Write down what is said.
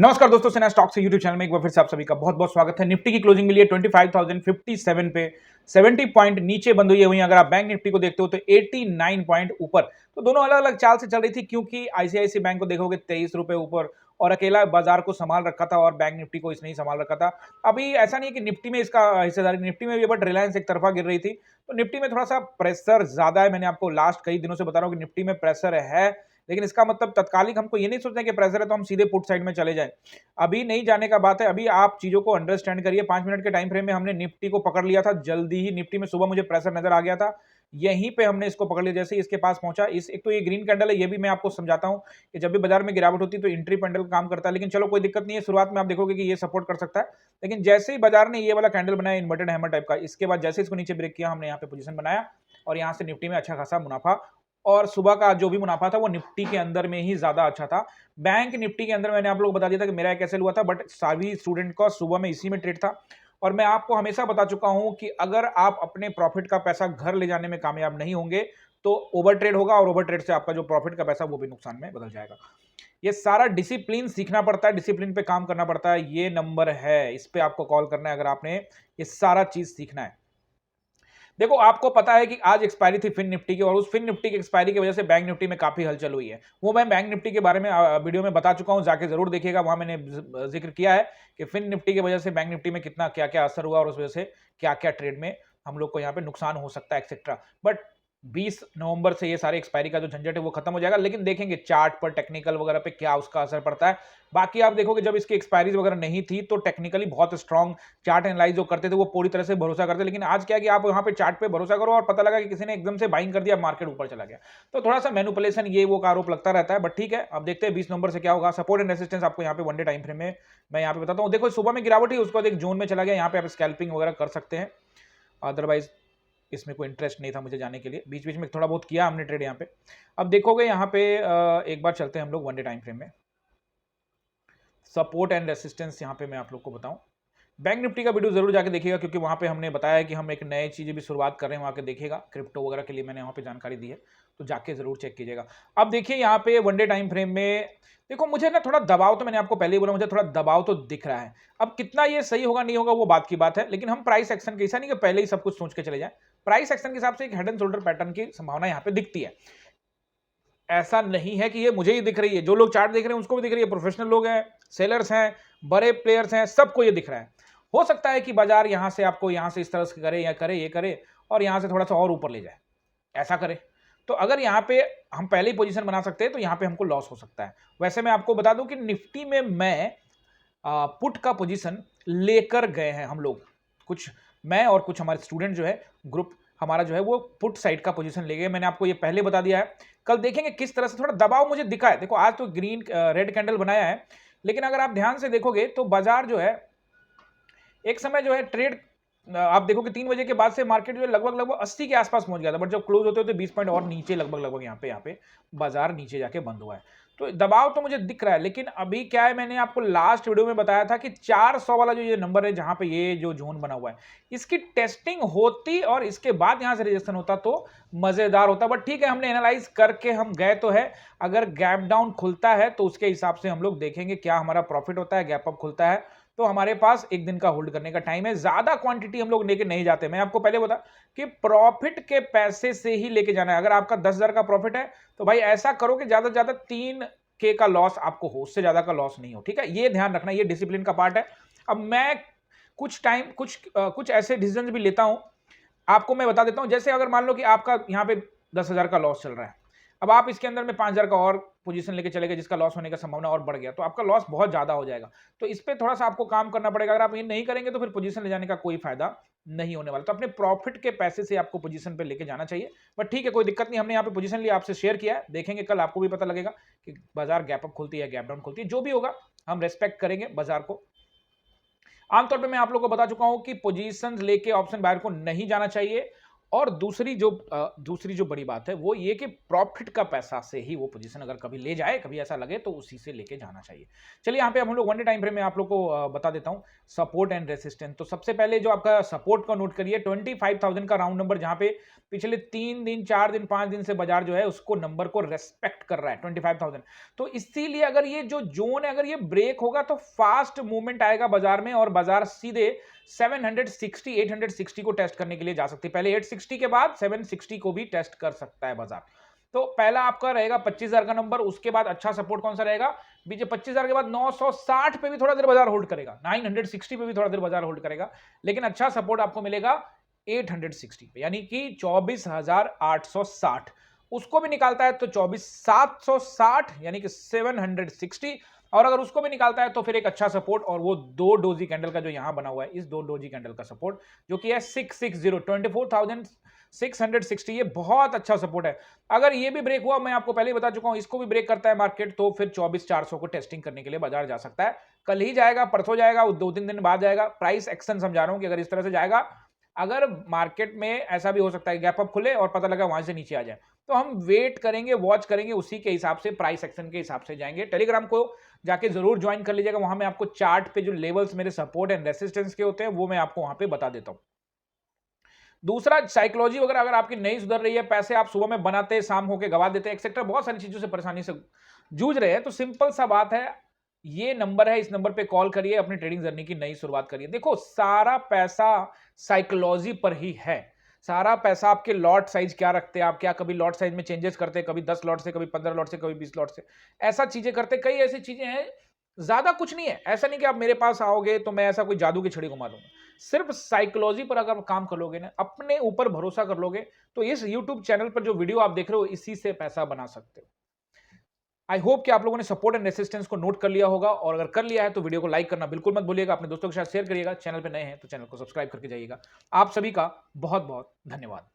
नमस्कार दोस्तों, सेना स्टॉक से यूट्यूब चैनल में एक बार फिर से आप सभी का बहुत बहुत स्वागत है। निफ्टी की क्लोजिंग मिली है 25,057 पे, 70 पॉइंट नीचे बंद हुई है। वहीं अगर आप बैंक निफ्टी को देखते हो तो 89 पॉइंट ऊपर। तो दोनों अलग अलग चाल से चल रही थी, क्योंकि आईसीआईसी बैंक को देखोगे 23 रुपए ऊपर और अकेला बाजार को संभाल रखा था और बैंक निफ्टी को इसने ही संभाल रखा था। अभी ऐसा नहीं है कि निफ्टी में इसका हिस्सेदारी, निफ्टी में भी, बट रिलायंस एक तरफा गिर रही थी। तो निफ्टी में थोड़ा सा प्रेशर ज्यादा है। मैंने आपको लास्ट कई दिनों से बता रहा हूँ कि निफ्टी में प्रेशर है, लेकिन इसका मतलब तत्कालिक हमको ये नहीं सोचना कि प्रेशर है तो हम सीधे पुट साइड में चले जाए। अभी नहीं जाने का बात है। अभी आप चीजों को अंडरस्टैंड करिए। 5 मिनट के टाइम फ्रेम में हमने निफ्टी को पकड़ लिया था। जल्दी ही निफ्टी में सुबह मुझे प्रेशर नजर आ गया था, यहीं पे हमने इसको पकड़ लिया। जैसे ही इसके पास पहुंचा, इस एक तो ये ग्रीन कैंडल है, ये भी मैं आपको समझाता हूं कि जब भी बाजार में गिरावट होती है तो इंट्री कैंडल काम करता है। लेकिन चलो कोई दिक्कत नहीं है, शुरुआत में आप देखोगे कि ये सपोर्ट कर सकता है, लेकिन जैसे ही बाजार ने ये वाला कैंडल बनाया इन्वर्टेड हैमर टाइप का, इसके बाद जैसे इसको नीचे ब्रेक किया, हमने यहाँ पे पोजीशन बनाया और यहाँ से निफ्टी में अच्छा खासा मुनाफा। और सुबह का जो भी मुनाफा था वो निफ्टी के अंदर में ही ज्यादा अच्छा था। बैंक निफ्टी के अंदर मैंने आप लोग बता दिया था कि मेरा कैसे हुआ था, बट सभी स्टूडेंट का सुबह में इसी में ट्रेड था। और मैं आपको हमेशा बता चुका हूं कि अगर आप अपने प्रॉफिट का पैसा घर ले जाने में कामयाब नहीं होंगे तो ओवर ट्रेड होगा, और ओवर ट्रेड से आपका जो प्रॉफिट का पैसा वो भी नुकसान में बदल जाएगा। ये सारा डिसिप्लिन सीखना पड़ता है, डिसिप्लिन पे काम करना पड़ता है। ये नंबर है, इस पे आपको कॉल करना है अगर आपने ये सारा चीज सीखना है। देखो, आपको पता है कि आज एक्सपायरी थी फिन निफ्टी की, और उस फिन निफ्टी की एक्सपायरी की वजह से बैंक निफ्टी में काफी हलचल हुई है। वो मैं बैंक निफ्टी के बारे में वीडियो में बता चुका हूं, जाके जरूर देखिएगा। वहां मैंने जिक्र किया है कि फिन निफ्टी की वजह से बैंक निफ्टी में कितना क्या क्या असर हुआ और उस वजह से क्या क्या ट्रेड में हम लोग को यहाँ पे नुकसान हो सकता है एक्सेट्रा। बट 20 नवंबर से ये सारे एक्सपायरी का जो झंझट है वो खत्म हो जाएगा। लेकिन देखेंगे चार्ट पर, टेक्निकल वगैरह पे क्या उसका असर पड़ता है। बाकी आप देखोगे जब इसकी एक्सपायरीज वगैरह नहीं थी तो टेक्निकली बहुत स्ट्रॉन्ग चार्ट एनालाइज जो करते थे वो पूरी तरह से भरोसा करते। लेकिन आज क्या है कि आप वहां पे चार्ट पे भरोसा करो और पता लगा कि किसी ने एकदम से बाइंग कर दिया, मार्केट ऊपर चला गया। तो थोड़ा सा मैनिपुलेशन ये वो का आरोप लगता रहता है। बट ठीक है, अब देखते हैं 20 नवंबर से क्या होगा। सपोर्ट एंड रेसिस्टेंस आपको यहाँ पे वन डे टाइम फ्रेम में मैं यहाँ पे बताता हूँ। देखो, सुबह में गिरावट ही, उसके बाद एक जोन में चला गया। यहाँ पे आप स्कैल्पिंग वगैरह कर सकते हैं, अदरवाइज इसमें कोई इंटरेस्ट नहीं था मुझे जाने के लिए। बीच बीच में थोड़ा बहुत किया हमने ट्रेड यहाँ पे। अब देखोगे यहाँ पे एक बार चलते हैं हम लोग वन डे टाइम फ्रेम में। सपोर्ट एंड रेसिस्टेंस यहाँ पे मैं आप लोग को बताऊं। बैंक निफ्टी का वीडियो जरूर जाके देखिएगा, क्योंकि वहां पे हमने बताया कि हम एक नए चीजें भी शुरुआत कर रहे हैं, वहां के देखिएगा। क्रिप्टो वगैरह के लिए मैंने वहां पे जानकारी दी है, तो जाके जरूर चेक कीजिएगा। अब देखिए यहाँ पे वनडे टाइम फ्रेम में, देखो मुझे ना थोड़ा दबाव, तो मैंने आपको पहले ही बोला, मुझे थोड़ा दबाव तो दिख रहा है। अब कितना ये सही होगा नहीं होगा वो बात की बात है, लेकिन हम प्राइस एक्शन के, ऐसा नहीं कि पहले ही सब कुछ सोच के चले जाए। प्राइस एक्शन के हिसाब से एक हेड एंड शोल्डर पैटर्न की संभावना यहाँ पे दिखती है। ऐसा नहीं है कि ये मुझे ही दिख रही है, जो लोग चार्ट देख रहे हैं उसको भी दिख रही है। प्रोफेशनल लोग हैं, सेलर्स हैं, बड़े प्लेयर्स हैं, सबको ये दिख रहा है। हो सकता है कि बाजार यहां से आपको यहां से इस तरह से करे या करे ये करे और यहां से थोड़ा सा और ऊपर ले जाए, ऐसा करे। तो अगर यहां पे हम पहले ही पोजीशन बना सकते हैं तो यहां पे हमको लॉस हो सकता है। वैसे मैं आपको बता दूं कि निफ्टी में मैं पुट का पोजीशन लेकर गए हैं हम लोग, कुछ मैं और कुछ हमारे स्टूडेंट जो है, ग्रुप हमारा जो है, वो पुट साइड का पोजीशन ले गए। मैंने आपको ये पहले बता दिया है। कल देखेंगे किस तरह से थोड़ा दबाव मुझे दिखा है। देखो, आज तो ग्रीन रेड कैंडल बनाया है, लेकिन अगर आप ध्यान से देखोगे तो बाजार जो है एक समय जो है ट्रेड, आप देखो कि 3 बजे के बाद से मार्केट जो है लगभग लगभग 80 के आसपास पहुंच गया था, बट जब क्लोज होते होते 20 पॉइंट और नीचे, लगभग लगभग यहाँ पे बाजार नीचे जाके बंद हुआ है। तो दबाव तो मुझे दिख रहा है, लेकिन अभी क्या है, मैंने आपको लास्ट वीडियो में बताया था कि 400 वाला जो ये नंबर है, जहां पे ये जो जोन बना हुआ है, इसकी टेस्टिंग होती और इसके बाद यहां से रिजेक्शन होता तो मजेदार होता। बट ठीक है, हमने एनालाइज करके हम गए तो है। अगर गैप डाउन खुलता है तो उसके हिसाब से हम लोग देखेंगे क्या हमारा प्रॉफिट होता है। गैप अप खुलता है तो हमारे पास एक दिन का होल्ड करने का टाइम है। ज्यादा क्वांटिटी हम लोग लेके नहीं जाते। मैं आपको पहले बता कि प्रॉफिट के पैसे से ही लेके जाना है। अगर आपका 10,000 का प्रॉफिट है तो भाई ऐसा करो कि ज्यादा से ज्यादा 3K का लॉस आपको हो, उससे ज्यादा का लॉस नहीं हो। ठीक है, ये ध्यान रखना, ये डिसिप्लिन का पार्ट है। अब मैं कुछ टाइम कुछ ऐसे डिसीजन भी लेता हूं, आपको मैं बता देता हूं। जैसे अगर मान लो कि आपका यहां पे 10,000 का लॉस चल रहा है, अब आप इसके अंदर में 5,000 का और पोजीशन लेके चले गए, जिसका लॉस होने का संभावना और बढ़ गया, तो आपका लॉस बहुत ज्यादा हो जाएगा। तो इस पे थोड़ा सा आपको काम करना पड़ेगा। अगर आप ये नहीं करेंगे तो फिर पोजीशन ले जाने का कोई फायदा नहीं होने वाला। तो अपने प्रॉफिट के पैसे से आपको पोजीशन पे लेके जाना चाहिए। बट ठीक है, कोई दिक्कत नहीं, हमने यहाँ पे पोजीशन लिया, आपसे शेयर किया है। देखेंगे कल आपको भी पता लगेगा कि बाजार गैप अप खुलती है, गैप डाउन खुलती है, जो भी होगा हम रेस्पेक्ट करेंगे बाजार को। आमतौर पे मैं आप लोगों को बता चुका हूं कि पोजीशंस लेके ऑप्शन बायर को नहीं जाना चाहिए। और दूसरी जो बड़ी बात है वो ये कि प्रॉफिट का पैसा से ही वो पोजीशन अगर कभी ले जाए, कभी ऐसा लगे तो उसी से लेके जाना चाहिए। चलिए यहाँ पे हम लोग वन डे टाइम फ्रेम में आप लोग को बता देता हूँ सपोर्ट एंड रेसिस्टेंस। तो सबसे पहले जो आपका सपोर्ट का नोट करिए 25,000 का राउंड नंबर, जहां पे पिछले 3 दिन 4 दिन 5 दिन से बाजार जो है उसको नंबर को रेस्पेक्ट कर रहा है 25,000। तो इसीलिए अगर ये जो जोन है अगर ये ब्रेक होगा तो फास्ट मूवमेंट आएगा बाजार में और बाजार सीधे 760 860 को टेस्ट करने के लिए जा सकती है। पहले 860 के बाद 760 को भी टेस्ट कर सकता है बाजार। तो पहला आपका रहेगा 25,000 का नंबर, उसके बाद अच्छा सपोर्ट कौन सा रहेगा बीजे 25,000 के बाद 960 पे भी थोड़ा देर बाजार होल्ड करेगा, 960 पे भी थोड़ा देर बाजार होल्ड करेगा, लेकिन अच्छा सपोर्ट आपको मिलेगा 860 पे, यानी कि 24,860। उसको भी निकालता है तो 24,760 यानी कि 760, और अगर उसको भी निकालता है तो फिर एक अच्छा सपोर्ट, और वो दो डोजी कैंडल का जो यहां बना हुआ है, इस दो डोजी कैंडल का सपोर्ट जो कि है 660 24,660, ये बहुत अच्छा सपोर्ट है। अगर ये भी ब्रेक हुआ, मैं आपको पहले ही बता चुका हूं, इसको भी ब्रेक करता है मार्केट तो फिर 24,400 को टेस्टिंग करने के लिए बाजार जा सकता है। कल ही जाएगा, परसों जाएगा, 2-3 दिन बाद जाएगा। प्राइस एक्शन समझा रहा हूं कि अगर इस तरह से जाएगा, अगर मार्केट में ऐसा भी हो सकता है गैप अप खुले और पता लगा वहां से नीचे आ जाए, तो हम वेट करेंगे, वॉच करेंगे, उसी के हिसाब से प्राइस एक्शन के हिसाब से जाएंगे। टेलीग्राम को जाके जरूर ज्वाइन कर लीजिएगा, वहां मैं आपको चार्ट पे जो लेवल्स मेरे सपोर्ट एंड रेसिस्टेंस के होते हैं वो मैं आपको वहां पे बता देता हूं। दूसरा, साइकोलॉजी वगैरह अगर आपकी नहीं सुधर रही है, पैसे आप सुबह में बनाते हैं, शाम होके गवा देते हैं, एक्सेट्रा बहुत सारी चीजों से परेशानी से जूझ रहे हैं, तो सिंपल सा बात है, ये नंबर है, इस नंबर पे कॉल करिए, अपनी ट्रेडिंग जर्नी की नई शुरुआत करिए। देखो, सारा पैसा साइकोलॉजी पर ही है। सारा पैसा आपके लॉट साइज क्या रखते हैं आप, क्या कभी लॉट साइज में चेंजेस करते हैं, कभी 10 लॉट से, कभी 15 लॉट से, कभी 20 लॉट से, ऐसा चीजें करते, कई ऐसी चीजें हैं, ज्यादा कुछ नहीं है। ऐसा नहीं कि आप मेरे पास आओगे तो मैं ऐसा कोई जादू की छड़ी घुमा दूंगा। सिर्फ साइकोलॉजी पर अगर काम कर लोगे ना, अपने ऊपर भरोसा कर लोगे, तो इस यूट्यूब चैनल पर जो वीडियो आप देख रहे हो, इसी से पैसा बना सकते हो। आई होप कि आप लोगों ने सपोर्ट एंड रेसिस्टेंस को नोट कर लिया होगा, और अगर कर लिया है तो वीडियो को लाइक करना बिल्कुल मत भूलिएगा, अपने दोस्तों के साथ शेयर करिएगा, चैनल पे नए हैं तो चैनल को सब्सक्राइब करके जाइएगा। आप सभी का बहुत बहुत धन्यवाद।